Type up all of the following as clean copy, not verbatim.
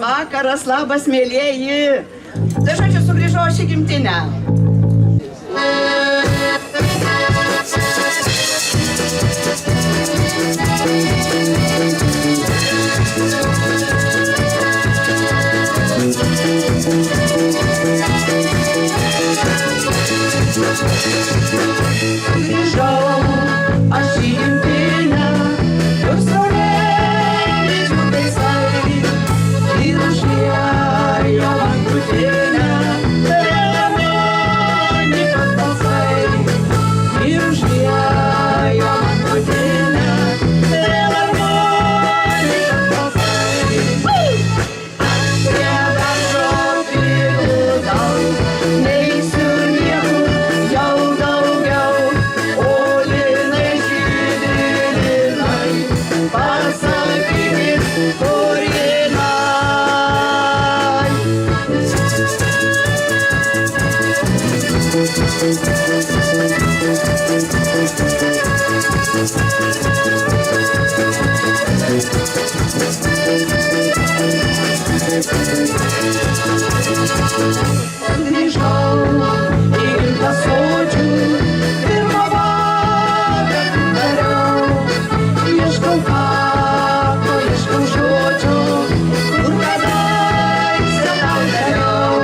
vakaras, labas, mėlieji. Tai žodžiu, sugrįžau aš į gimtinę. Grįžau aš į gimtinę, kur saulėlydžių gaisai ir užliejo man krūtinę harmonikos balsai. Ir užliejo man krūtinę harmonikos balsai. Aš prie beržo prigludau, neisiu niekur jau daugiau. O linai žydri linai, pasakykit, kur jinai. Grįžau į gimtą sodžių, pirmą vakarą dariau. Ieškau kapo, ieškau žodžių, kur kadaise tau dariau.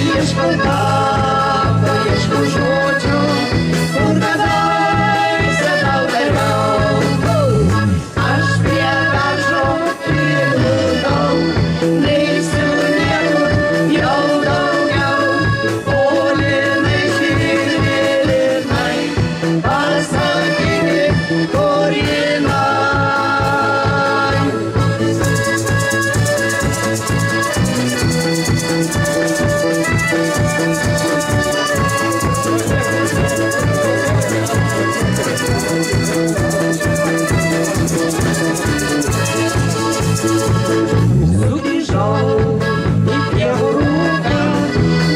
Ieškau kapo, ieškau žodžių, kur kadaise tau dariau. Aš prie beržo prigludau, neisiu niekur jau daugiau. O linai žydri linai, pasakykit, kur jinai. Sugrįžau į pievų rūką,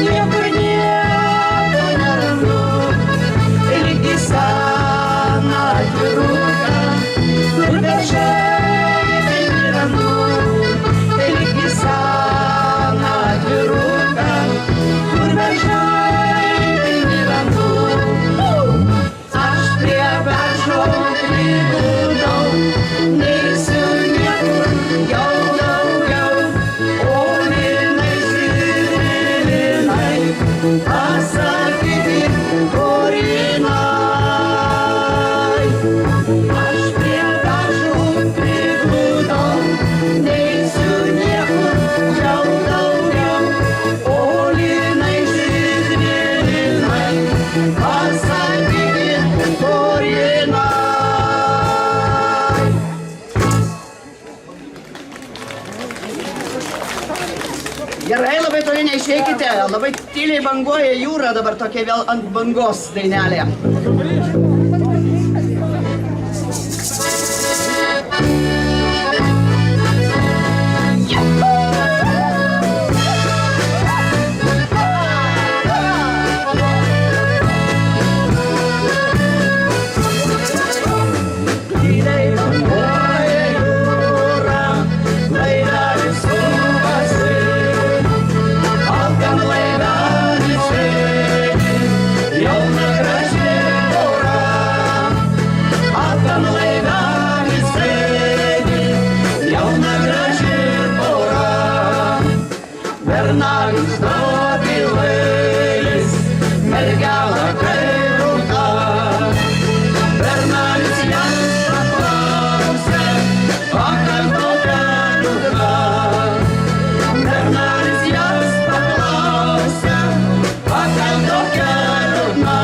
niekur nieko nerandu. Lyg į seną atviruką, kur beržai pilni randu. Lyg į seną atviruką, kur beržai pilni randu. Aš prie beržo prigludau, neisiu niekur jau daugiau. O linai žydri linai, pasakykit, kur jinai. Aš prie beržo prigludau, neisiu niekur jau daugiau. O linai žydri linai, pasakykit, kur jinai. Gerai, labai toli neišeikite, labai tyliai banguoja jūra, dabar tokia vėl ant bangos dainelė. Tyliai banguoja jūra, laivelis sukasi. Alkam laivelis sėdi, jauna graži pora. Alkam laivelis sėdi, jauna graži pora. Bernalis dobilais, mergela kaip rūta. Bernalis jas paklausė, vakar tokia liūdna. Bernalis jas paklausė, vakar tokia liūdna.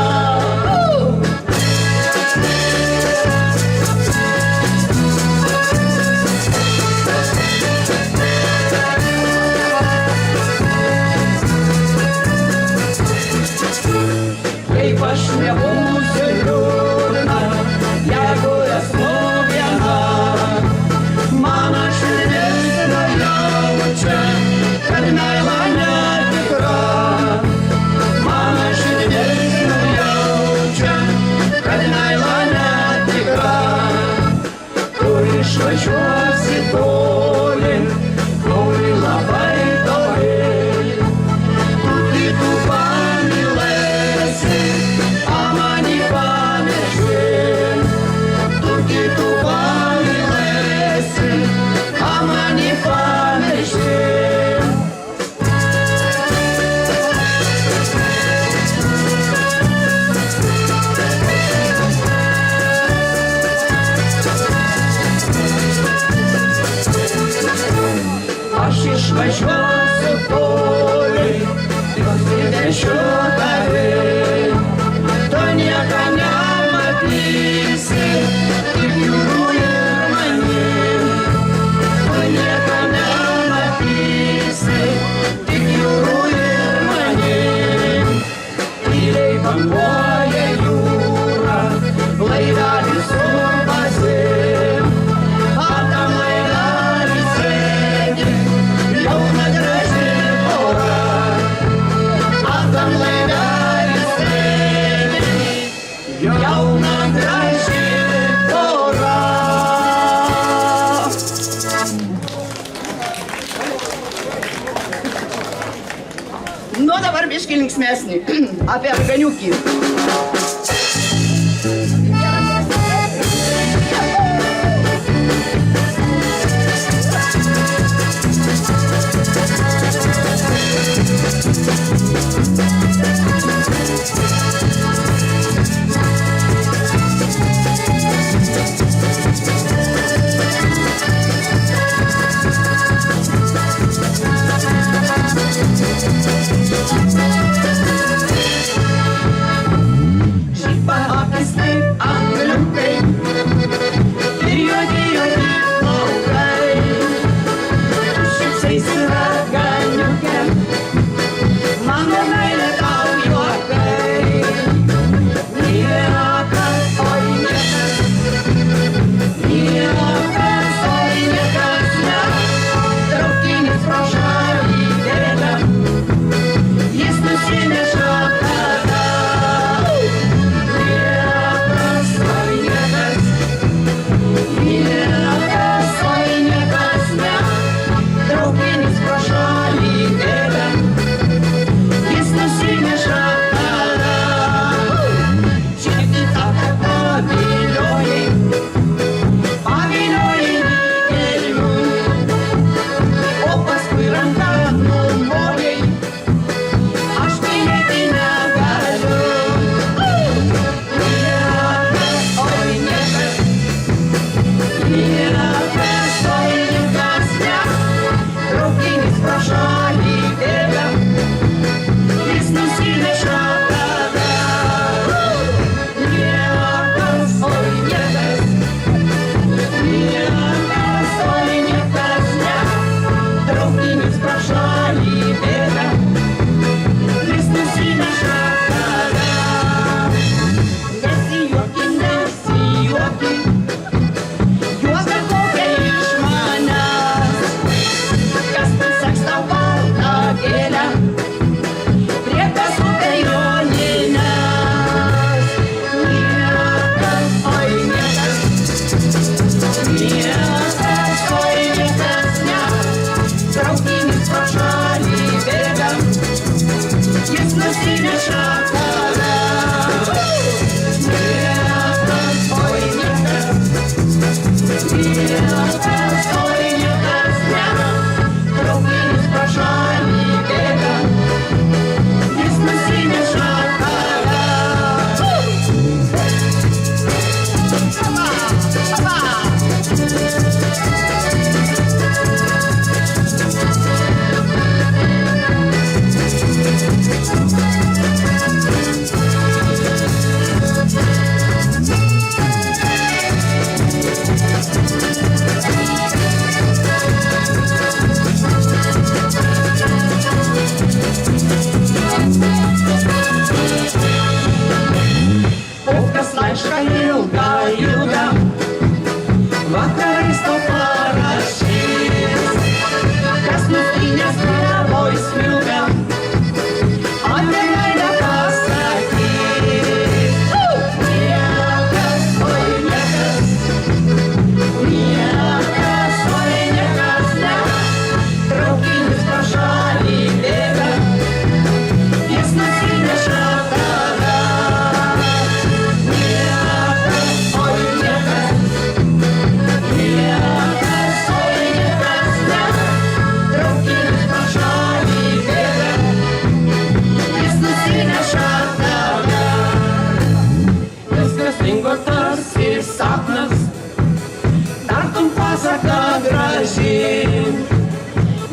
Nu dabar biškį linksmesnį. Apie raganiukį.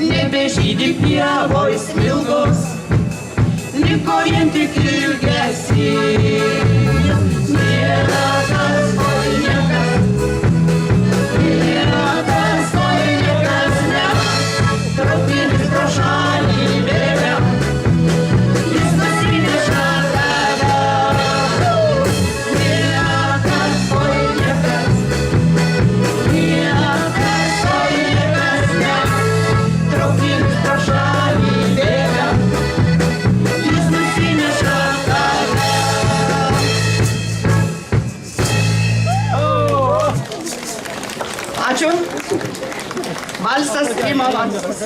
Nebežydi pievoj smilgos, liko vien tik ilgesys. Nėra kas, oi niekas, nėra kas, oi niekas, ne. Traukinis pro šalį bėga, jis nusineša tave. Nėra kas, oi niekas, nėra kas, oi niekas, ne. Traukinis pro šalį bėga, jis nusineša tave. Ačiū. Valsas, Rima valsas.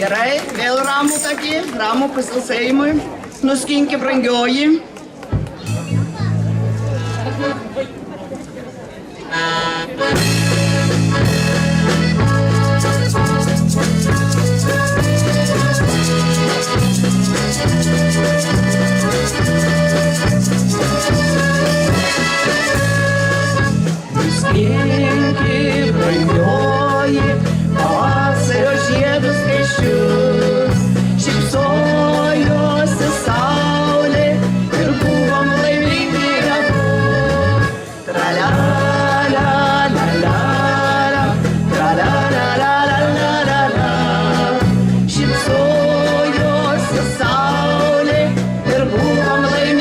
Gerai, vėl ramų tokį, ramų pasilsėjimui. Nuskinki, brangioji. Nuskinki, brangioji, pavasario žiedus skaisčius. Šypsojosi saulė ir buvom laimingi abu. Tra-la-la-la-la-la, tra-la-la-la-la-la-la. Šypsojosi saulė ir buvom laimingi.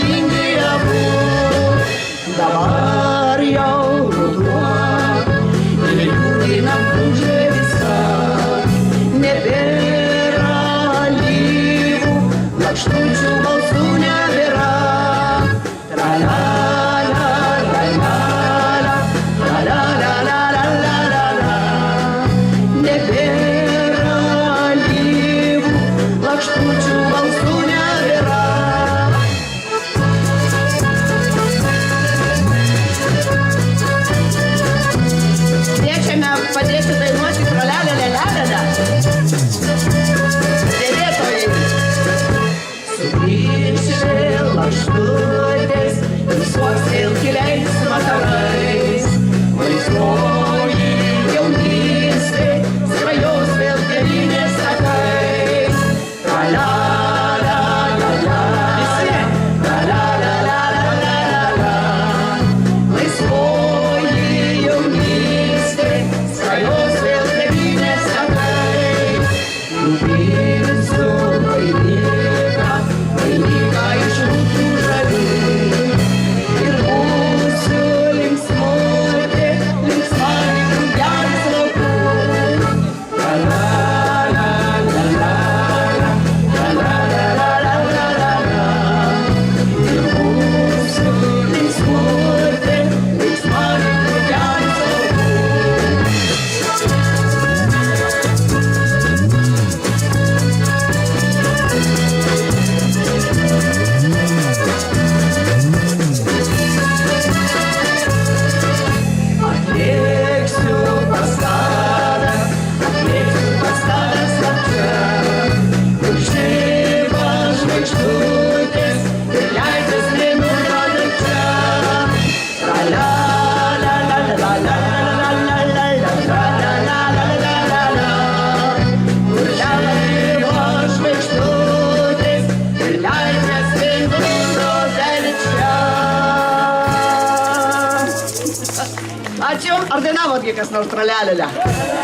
Ačiū. Ar dainavotgi kas nors tralelelę?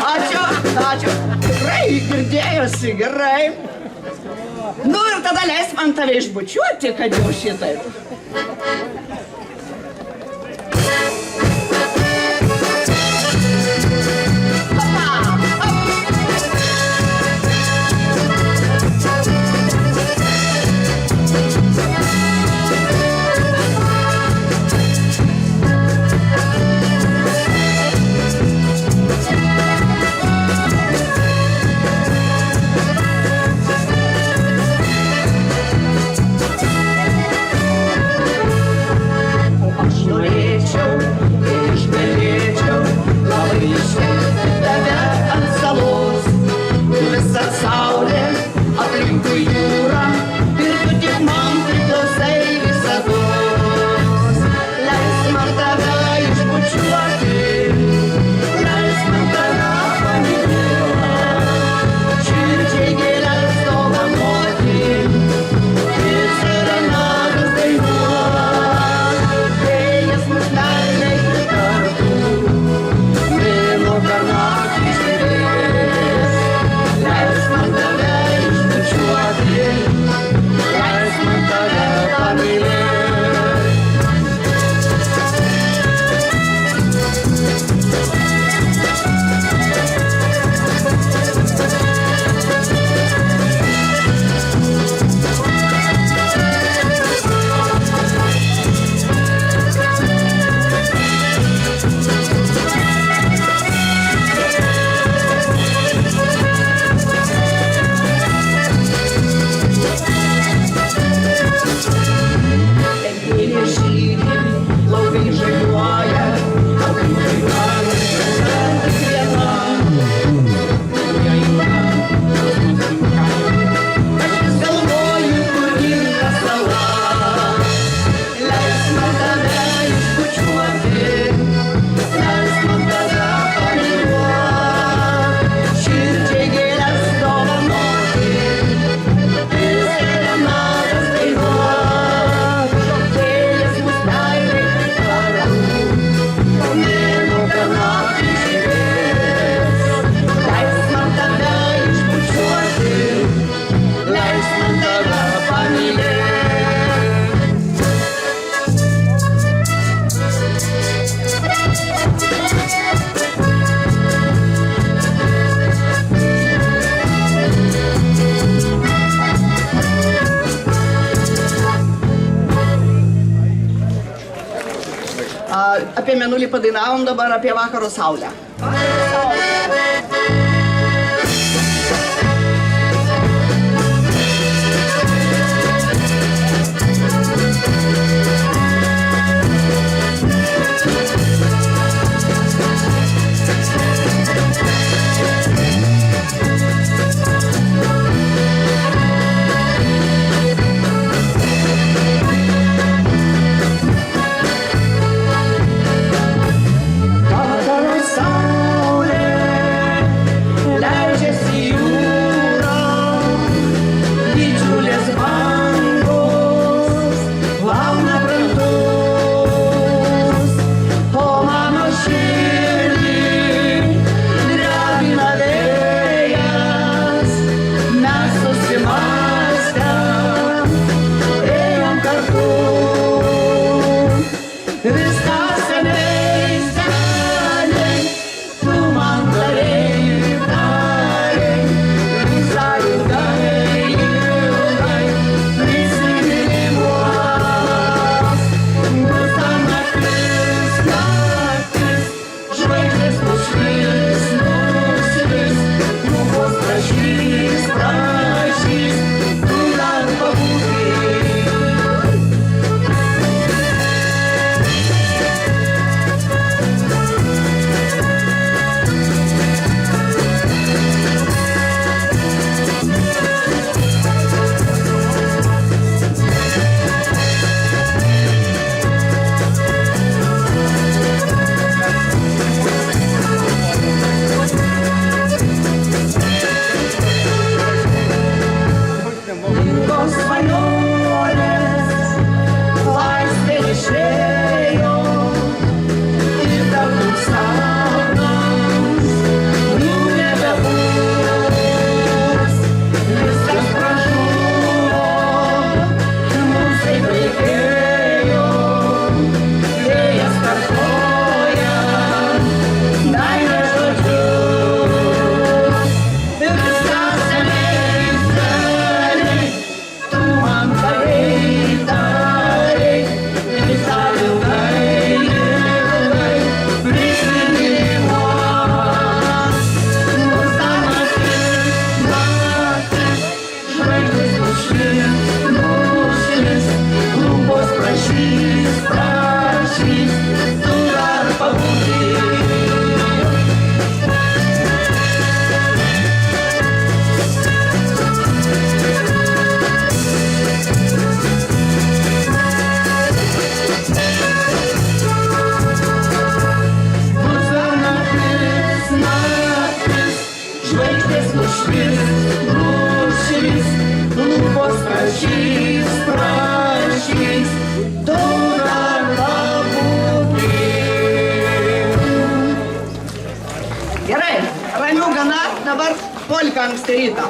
Ačiū. Tikrai girdėjosi, gerai. Nu ir tada leis man tave išbučiuoti, kad jau šitaip. Apie mėnulį padainavom, dabar apie vakaro saulę. Vakaro saulė 11 anksti rytą.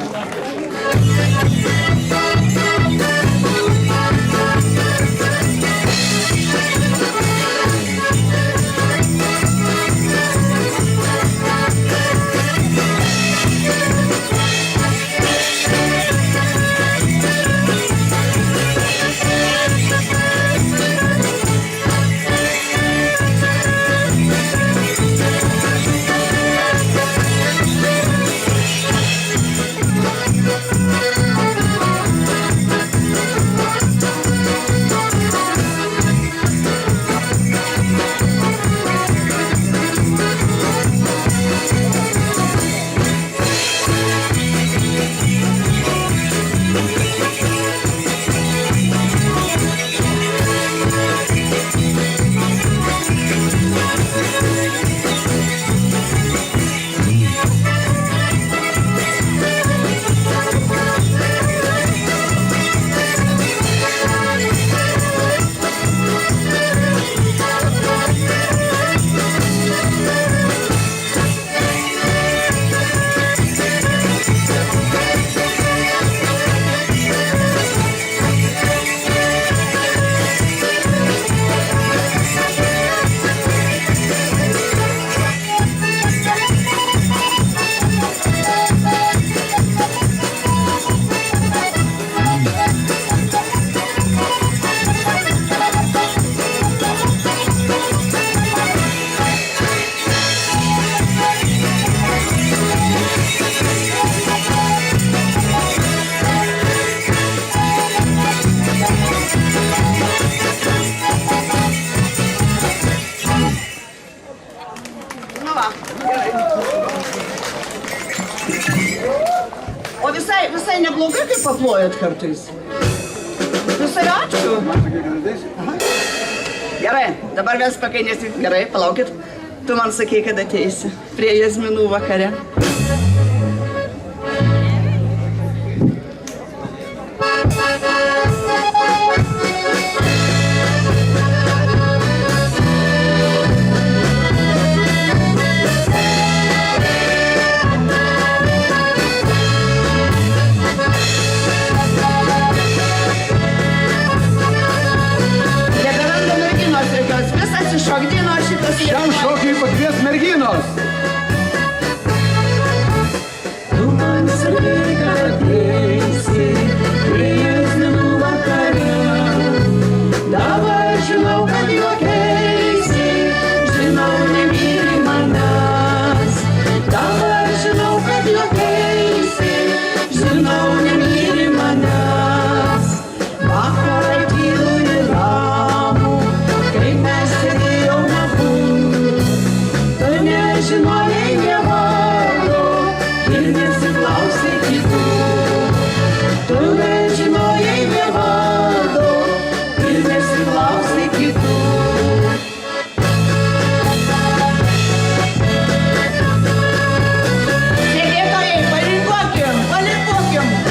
O visai neblogai, kaip paplojat kartais. Visai ačiū. Gerai, dabar mes pakainesim. Gerai, palaukit. Tu man sakei, kad ateisi prie jazminų vakare. Šokdino šitas... Šiam šokiui pakvies merginos. Tu man sakai, kad ateisi prie jazminų vakare. Dabar žinau, kad juokeisi, žinau, nemyli manęs. Dabar žinau, kad juokeisi, žinau, nemyli manęs. Vakarai tylu ir ramu, kaip mes sėdėjom abu. Tu nežinojai nė vardo ir nesiklausai kitų. Tu nežinojai nė vardo ir nesiklausai kitų. Sėdėtojai, palinkuokim,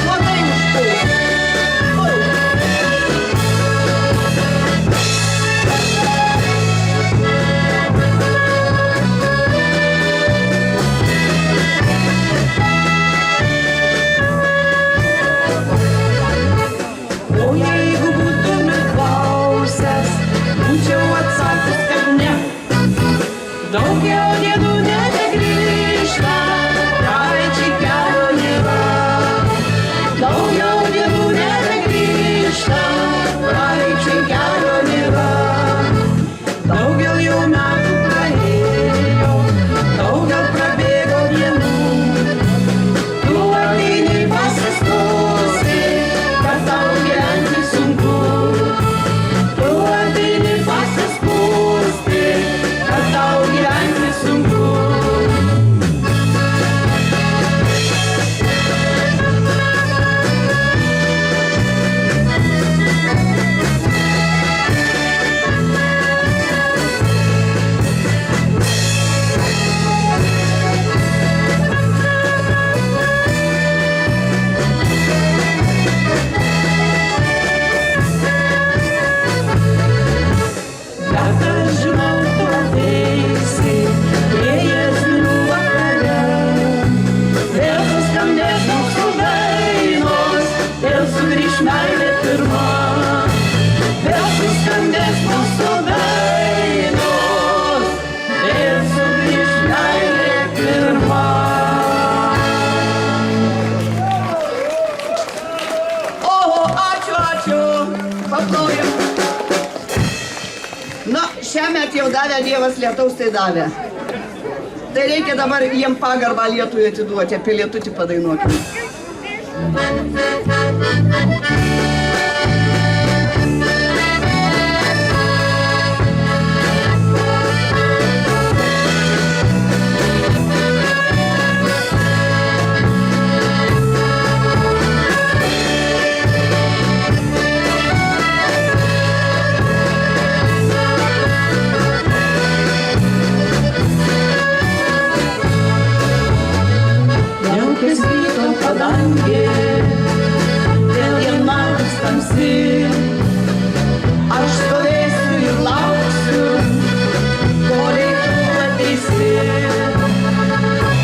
blogai miškų. O jeigu būtumėt klausęs, būčiau atsakęs, kad ne. Daugiau dienų nebegrįžta, praeičiai kelio nėra. Daugiau dienų nebegrįžta, praeičiai kelio nėra. Daugel jau metų praėjo, daugel prabėgo dienų. Tu ateini pasiskųsti, kad tau gyventi sunku. Tu ateini pasiskųsti, kad tau gyventi sunku. Nu, šiemet jau davė Dievas lietaus, tai davė. Tai reikia dabar jiem pagarbą lietui atiduoti, apie lietutį padainuokime. Jaukės ryto padangė, dėl dienos tamsi. Aš stovėsiu ir lauksiu, kol tu ateisi.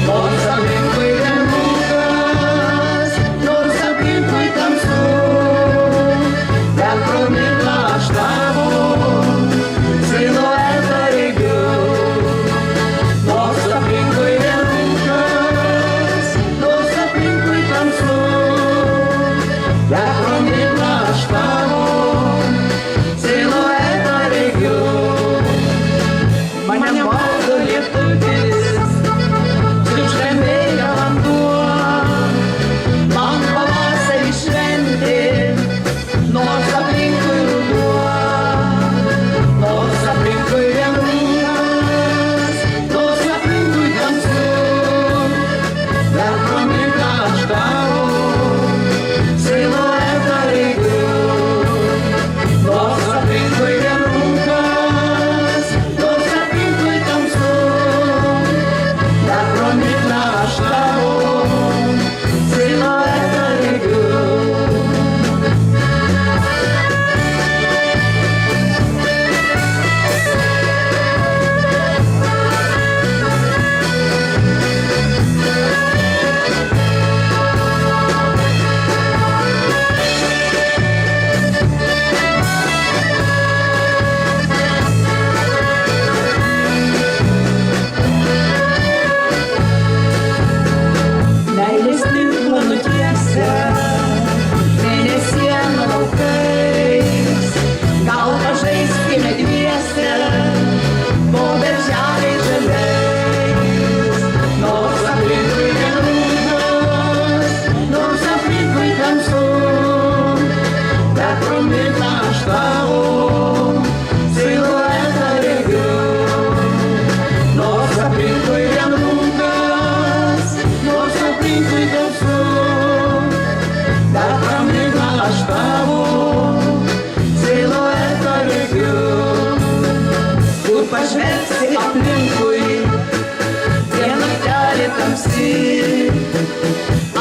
Nors aplinkui rūkas, nors aplinkui tamsu, bet pro miglą aš tavo siluetą regiu. Nors aplinkui bet pro miglą aš tavo siluetą regiu. Mane valdo lietutis, triukštelėja vanduo. Man pavasarį šventė, nors aplinkui ruduo. Nors aplinkui vien rūkas, nors aplinkui tamsu, bet pro miglą aš tavo siluetą regiu. Nors aplinkui vien rūkas, nors aplinkui tamsu, bet pro miglą aš tavo siluetą regiu. Meilės tinklo nutiesę, mėnesienų laukais. Gal pažaiskime dviese, po berželiais žaliais. Nors aplinkui vien rūkas, nors aplinkui tamsu, bet pro miglą aš tavo siluetą regiu. Nors aplinkui vien rūkas, nors aplinkui tamsu, bet pro miglą aš tavo siluetą regiu. Kur pažvelgsi aplinkui, vien naktelė tamsi.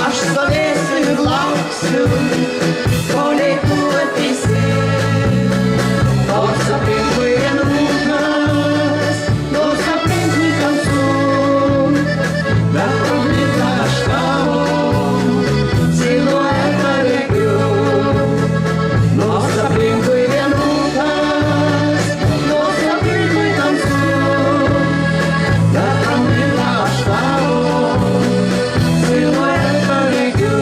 Aš stovėsiu ir lauksiu, kol tu ateisi. Nors aplinkui vien rūkas, nors aplinkui tamsu, bet pro miglą aš tavo siluetą regiu. Nors aplinkui vien rūkas, nors aplinkui tamsu, bet pro miglą aš tavo siluetą regiu.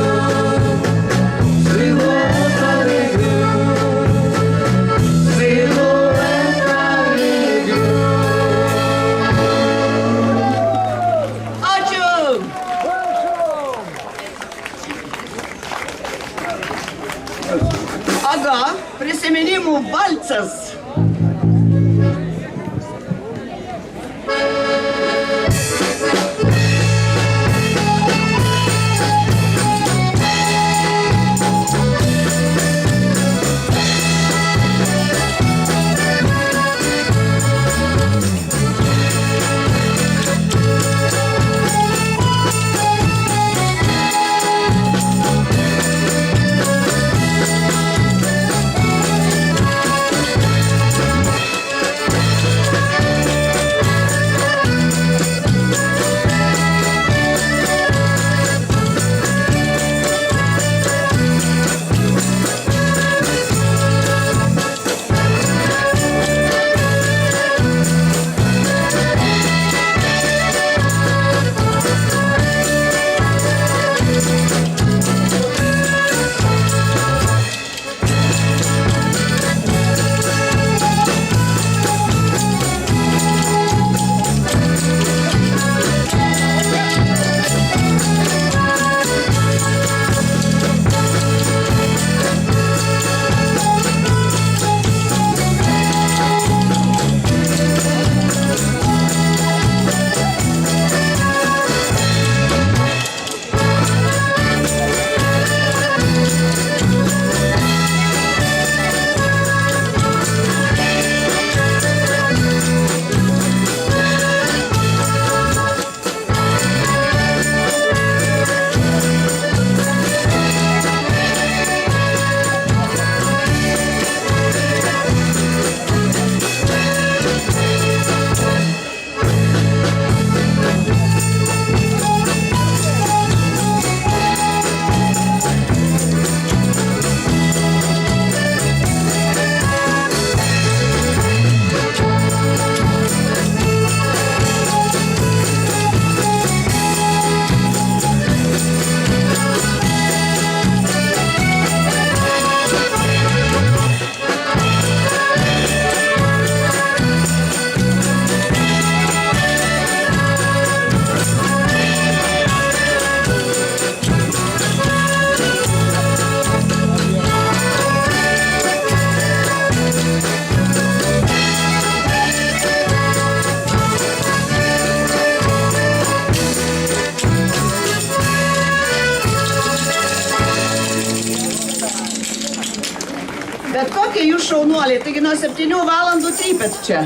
šaunuoliai, taigi nuo 7 valandų trypėt čia.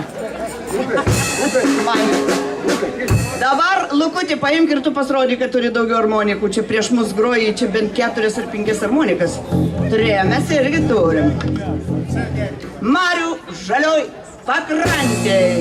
Fainai. Dabar, Lukutį, paimk ir tu pasirodį, kad turi daugiau harmonikų. Čia prieš mus groji, čia bent 4 ar 5 harmonikas. Turėjom, mes irgi turim. Marių žalioj pakrantėj.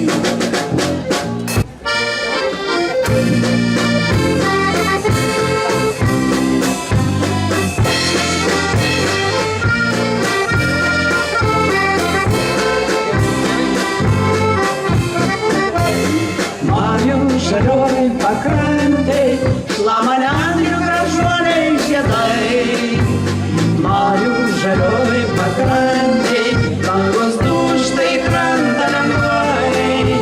Žalioj pakrantėj, šlamanendrių gražuoliai žiedai. Marių žalioj pakrantėj, bangos dūžta į krantą lengvai.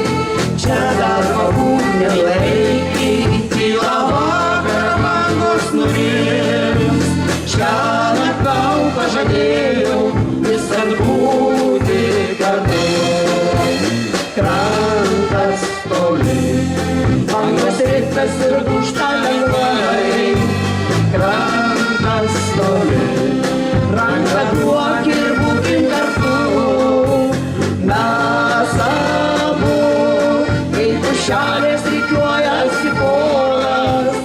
Čia dar pabūgnė laikį, tyla vakarą bangos nurims. Šiąnakt tau pažadėjau visad būti kartu. Krantas toli, bangos ritas ir dūžta lengvai. Krantas toli, ranką duok ir būkim kartu. Mes abu, kaip pušelės rikiuojasi poras.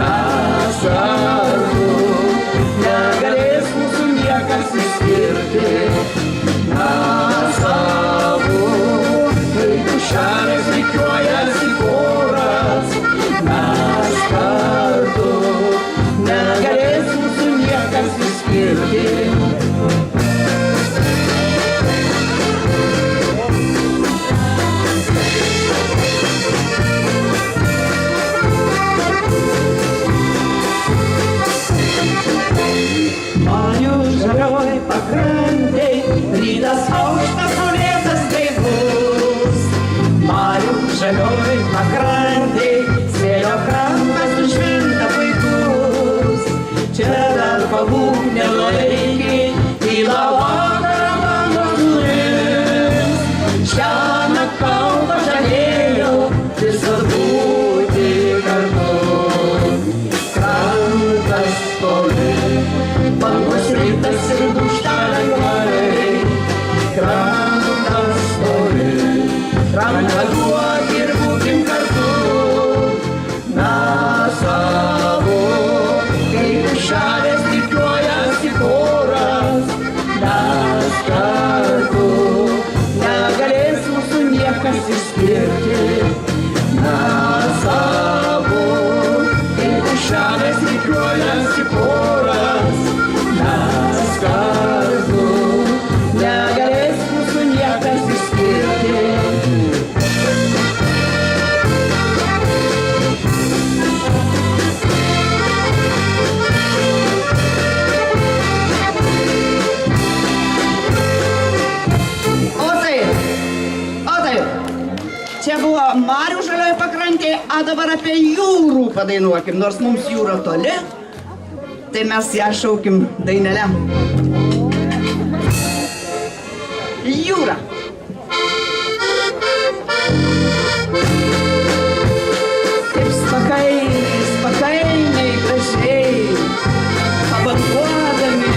Mes kartu, negalės mūsų niekas išskirti. Mes abu, kaip pušelės rikiuojasi poras. Mes kartu, negalės mūsų niekas išskirti. Marių žalioj pakrantėj, rytas aukštas, saulėtas gaivus. Marių žalioj pakrantėj, smėlio krantas užvinta puikus. Čia dar pabūgnė laikį, tyla vakarą bangos nurims. Šiąnakt tau pažadėjau visad būti kartu. Krantas toli, bangos ritas ir dūžta lengvai. Krantas toli, ranką duok ir būkim kartu. Mes abu, kaip pušelės rikiuojasi poras. Mes kartu, negalės mūsų niekas išskirti. Mes abu, kaip pušelės rikiuojasi poras. Mes kartu, negalės mūsų niekas išskirti. O taip, čia buvo Marių žalioj pakrantėj, a dabar apie jūrų padainuokim, nors mums jūra toli, tai mes ją šaukim dainelę. Jūra. Taip spakainiai, gražiai, pabanguodami.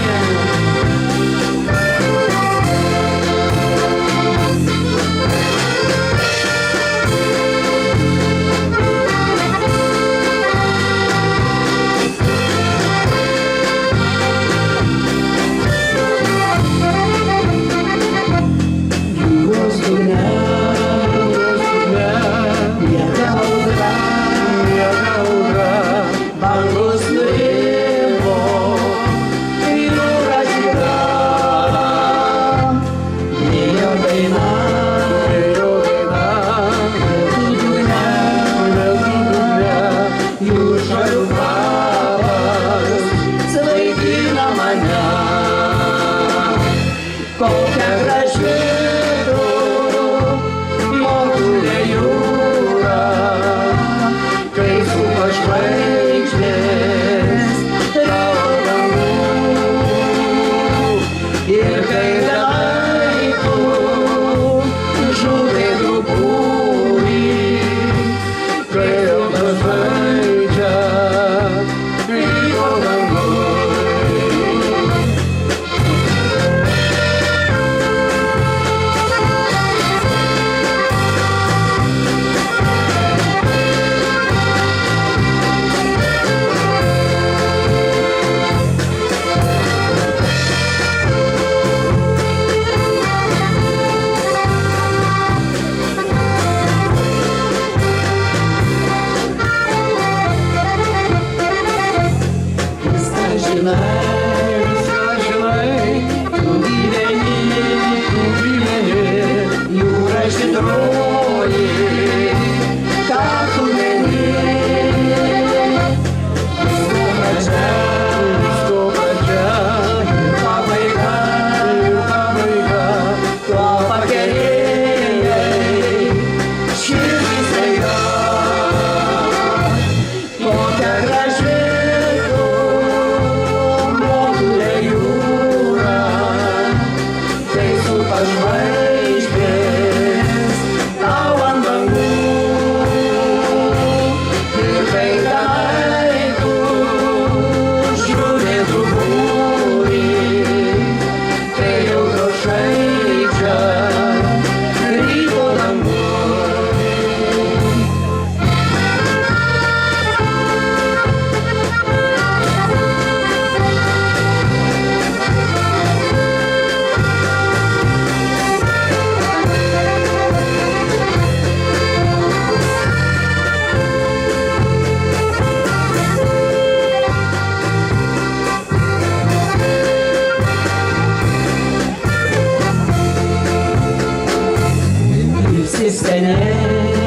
visi seniai,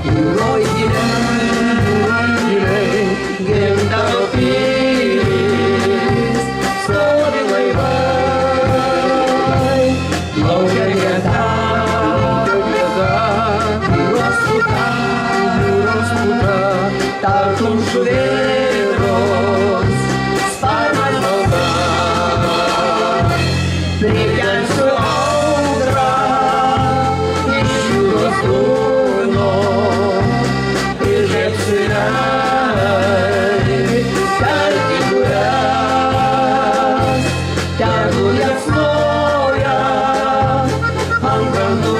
jūroj giliai, gimdavo pilis, stovi laivai, plaukia greta, jūros puta, tartum žuvėdros, sparnas balta. Prikelsiu audrą iš jūros dugno ir žėpsiu jai kelti kurias, tegu liepsnoja ant krantų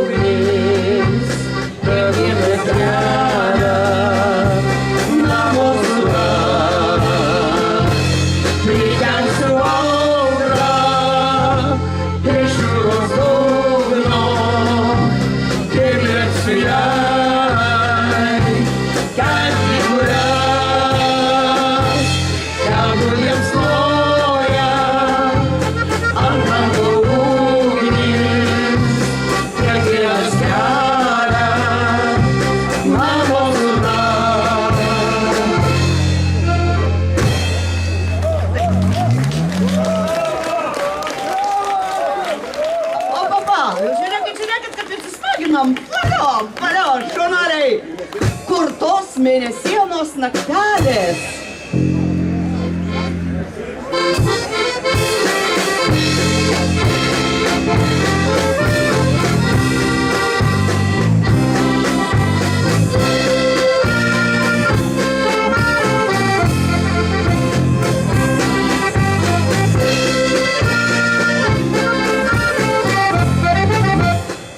ugnis, kiekvienas kelia namo suras. Prikelsiu audrą iš jūros dugno ir liepsiu jai kelti kurias, tegu liepsnoja ant krantų ugnis, kiekvienas kelia namo suras. O papa, žiūrėkit, kad atsismaginam. Valio, šunaliai. Kur tos mėnesienos naktelės?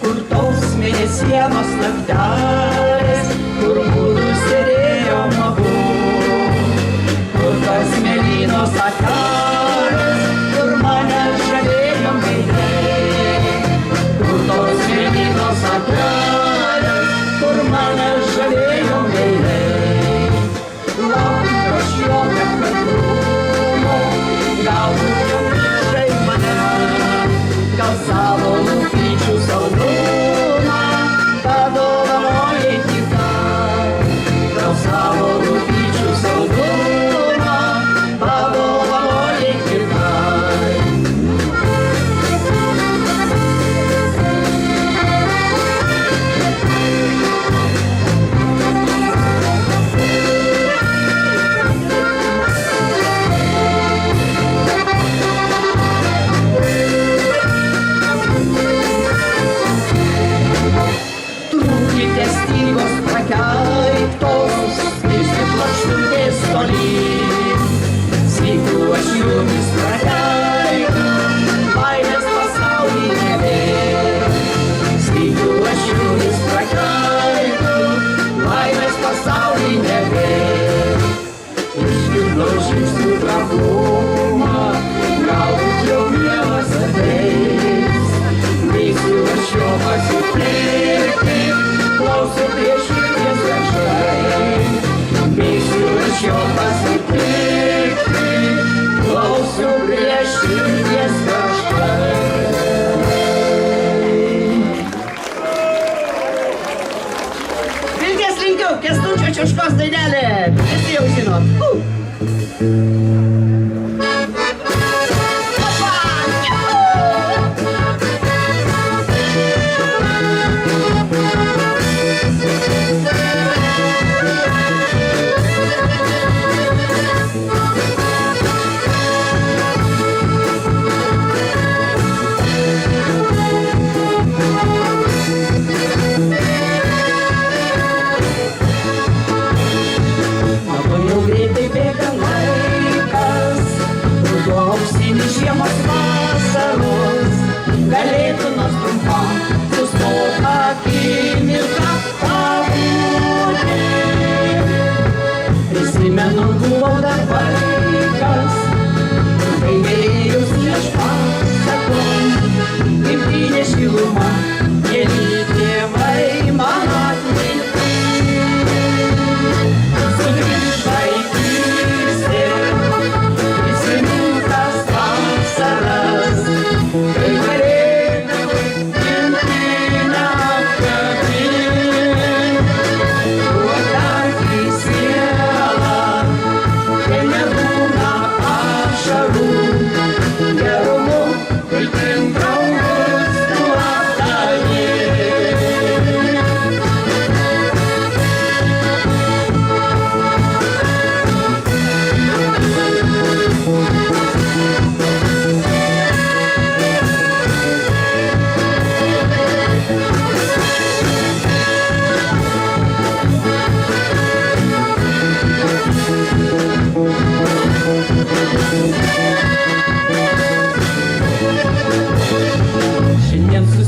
Kur tos mėnesienos naktelės, kur mūsų sėdėjom abu, kur tas mėlynos akelės, kur mane žavėjo veidai, kur tos mėlynos akelės, kur mane žavėjo veidai. Laukraščio nekantrumo, galbūt jau grįžai mane, gal savo lūpyčių saldumą padovanojai kitai, gal savo lūpyčių saldumą padovanojai kitai. Trūkite stygos prakeiktos, visi plokštutės tolyn. Sykiu aš jumis prakeikiu, baimės pasaulį nebėr. Sykiu aš jumis prakeikiu, baimės pasaulį nebėr. Išgirdau žingsnių trapumą, galbūt jau mielas ateis. Neisiu aš jo pasitikti, klausiu prie širdies kažkai. Neisiu aš jo pasitikti, klausiu prie širdies kažkai. Vilties linkiu, Kęstučio Čiuškos dainelė. Visi jau žinot. Labai jau greitai bėga laikas, ruduo auksinis žiemos vasaros, galėtų nors trumpam sustot akimirką pabūti. Prisimenu, buvau dar vaikas, kai vėjus prieš pasakom, gimtinė šiluma, geri tėvai man atminti. Sugrįž vaikystė, prisimintas vasaras, kai galėdavai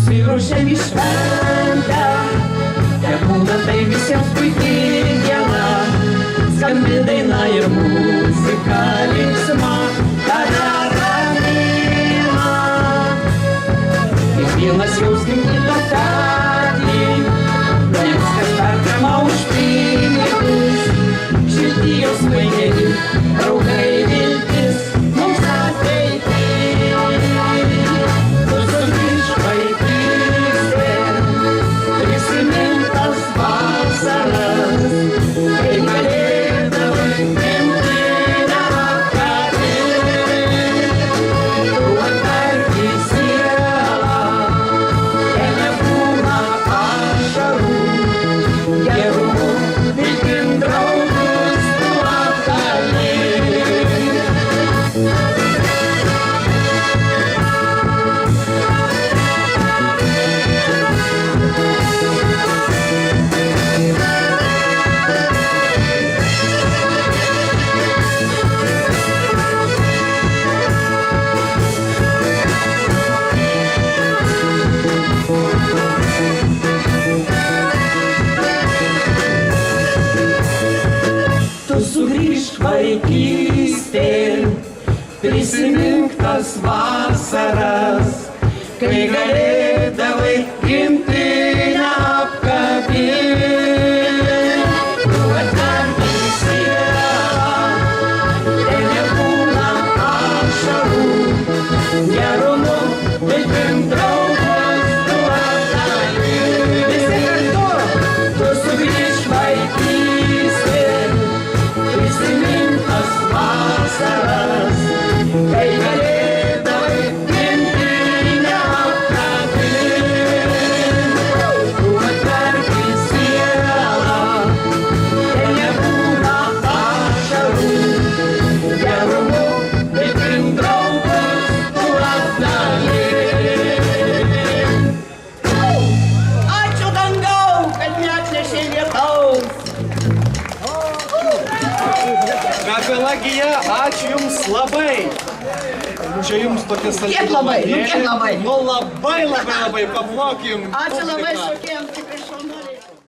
susiruošėm į šventę, tebūna tai visiems puikiai diena, skambi daina ir muzika linksma, tave ramina. Kiekvienas jauskim kitą tadį, niekas perkama už pinigus, šilti jausmai geri, draugai viltis, mums ateitį. Tu sugrįžk vaikystė, prisimink tas vasaras, kai galėdavai gimtinę apkabint. Tu atverk į sielą, ten nebūna ašarų, gerumu vilkim draugus tu apkalbėk. Tu sugrįžk vaikystėn, prisimink tas vasaras, kai galėdavai gimtinę apkabint. Tu atverk į sielą, ten nebūna ašarų, gerumu vilkim draugus tu apkalbėk. Visi kartu! Tu sugrįžk vaikystėn, prisimink tas vasaras, kai galėdavai gimtinę apkabint. Tu atverk į sielą, ten nebūna ašarų, gerumu vilkim draugus tu apkalbėk. Ačiū dangau, kad neatnešė lietaus. Kapelagija, ačiū Jums labai. Čia Jums tokia saldi. Kiek labai? Nu, kiek labai? Nu labai, labai, labai, pablokim. Ačiū labai publiką. šokėjams, tikrai.